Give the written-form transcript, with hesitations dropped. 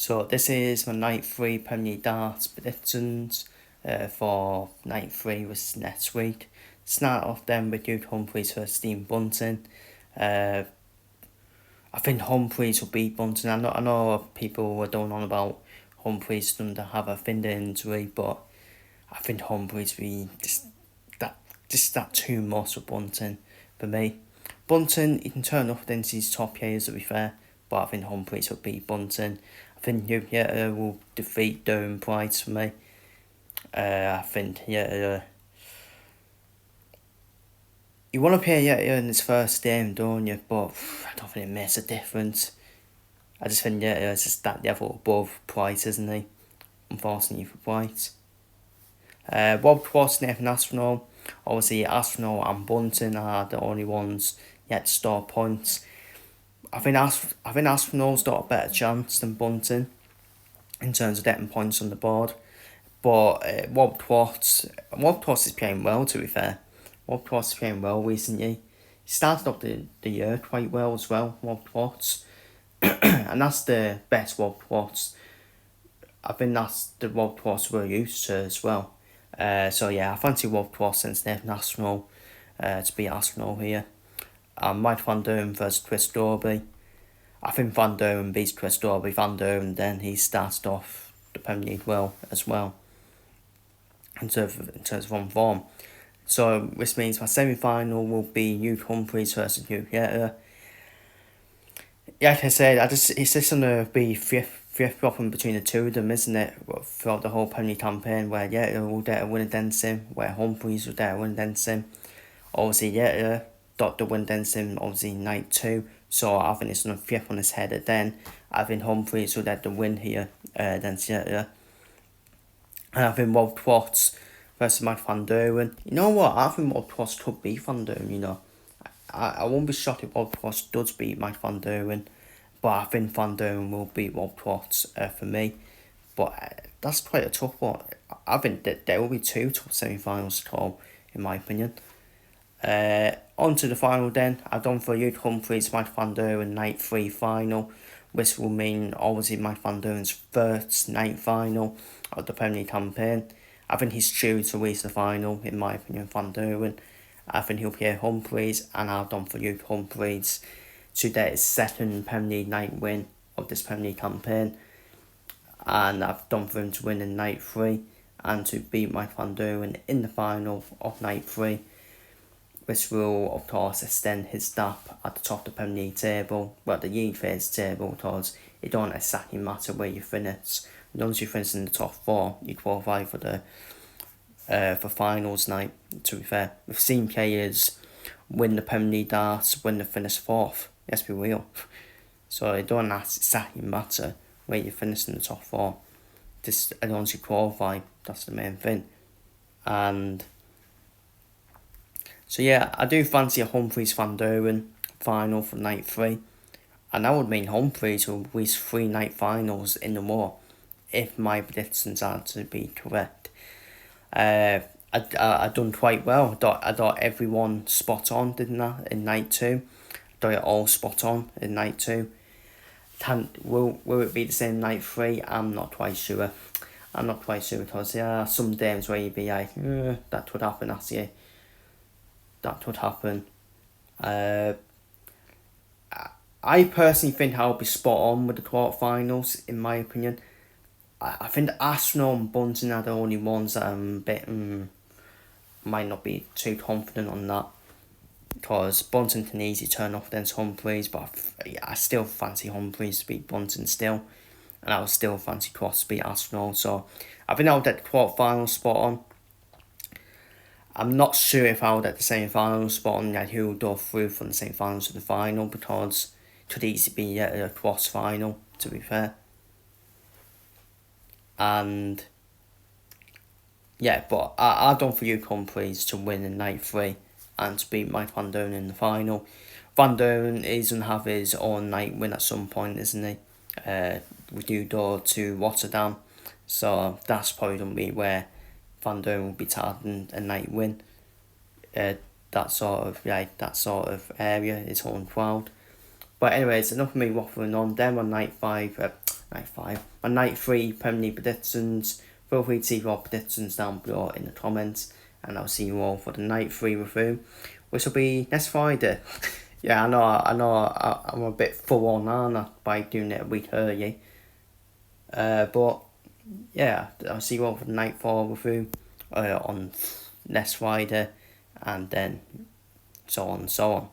So this is my night 3 Premier League darts predictions for night 3, which is next week. Start off then with Duke Humphries versus Steve Bunting. I think Humphries will beat Bunting. I know people were going on about Humphries going to have a finger injury, but I think Humphries be just that too much for Bunting for me. Bunting, he can turn up against his top players, to be fair, but I think Humphries will beat Bunting. I think Yeta will defeat Durham Price for me. I think Yeta. You want to play Yeta in his first game, don't you? But I don't think it makes a difference. I just think Yeta is just that level above Price, isn't he? Unfortunately for Price. Rob Cross, Nathan Aspinall. Obviously, Aspinall and Bunting are the only ones yet to score points. I think Aspinall's got a better chance than Bunting in terms of getting points on the board. But Rob Cross is playing well, to be fair. Rob Cross is playing well recently. He started off the year quite well as well, Rob Cross. And that's the best Rob Cross. I think that's the Rob Cross we're used to as well. So yeah, I fancy Rob Cross and Nathan Aspinall to beat Aspinall here. Mike Van Durham versus Chris Dorby. I think Van Durham beats Chris Dorby. Van Durham then he started off the Premier League well as well in terms of form. So this means my semi-final will be Hugh Humphries versus Hugh Yeta. Like I said, it's just gonna be fifth problem between the two of them, isn't it? Throughout the whole Premier League campaign, where Yeta will get a win against him, where Humphries will get a win against him. Obviously, Yeta got the win against him, obviously night 2. So I think it's gonna flip on his head then. I think Humphries will get the win here against Yeta. And I think Rob Cross versus Mike Van Durham. You know what? I think Rob Cross could beat Van Durham, you know. I won't be shocked if Rob Cross does beat Mike Van Durham. But I think Van Durham will beat Rob Cross for me. But that's quite a tough one. I think that there will be 2 top semi-finals to call, in my opinion. On to the final then. I've done for Hugh Humphries, Mike Van Durham night 3 final, which will mean obviously Mike Van Durham's first night final of the Premier League campaign. I think he's due to reach the final, in my opinion, Van Durham. I think he'll play Humphries, and I've done for Hugh Humphries to get his second Premier League night win of this Premier League campaign. And I've done for him to win in night 3 and to beat Mike Van Durham in the final of night 3, which will of course extend his gap at the top of the Premier League table, well the league phase table, because it don't exactly matter where you finish. As long as you finish in the top 4, you qualify for the for finals night. To be fair, we've seen players win the Premier League darts when they finish 4th. Let's be real. So it don't exactly matter where you finish in the top 4. Just as long as you qualify, that's the main thing. And so yeah, I do fancy a Humphries Van Durham final for night 3. And that would mean Humphries will reach 3 night finals in the war, if my predictions are to be correct. I done quite well. I got everyone spot on, didn't I, in night 2? Got it all spot on in night 2. Will it be the same night 3? I'm not quite sure. Because there are some games where you'd be like, that would happen, actually. That would happen. I personally think I'll be spot on with the quarterfinals, in my opinion. I think Arsenal and Bunting are the only ones that I'm a bit might not be too confident on that, because Bunting can easily turn off against Humphries, but I still fancy Humphries to beat Bunting still, and I would still fancy Cross to beat Arsenal. So I think I'll get the quarterfinals spot on. I'm not sure if I'll get the semi-finals spot on, like who will go through from the semi-finals to the final, because it could easily be a Cross final, to be fair. And yeah, but I've done for you Humphries to win in night 3 and to beat Mike Van Durham in the final. Van Durham is going to have his own night win at some point, isn't he? We do go to Rotterdam, so that's probably going to be where Van Durham will be targeting a night win. That sort of area, his own crowd. But anyways, enough of me waffling on. Then on night night 5. My night 3 Premier League predictions. Feel free to see your predictions down below in the comments, and I'll see you all for the night 3 review, which will be next Friday. Yeah, I know, I'm a bit full on, aren't I, by doing it a week early. But yeah, I'll see you all for the night 4 review on next Friday, and then so on and so on.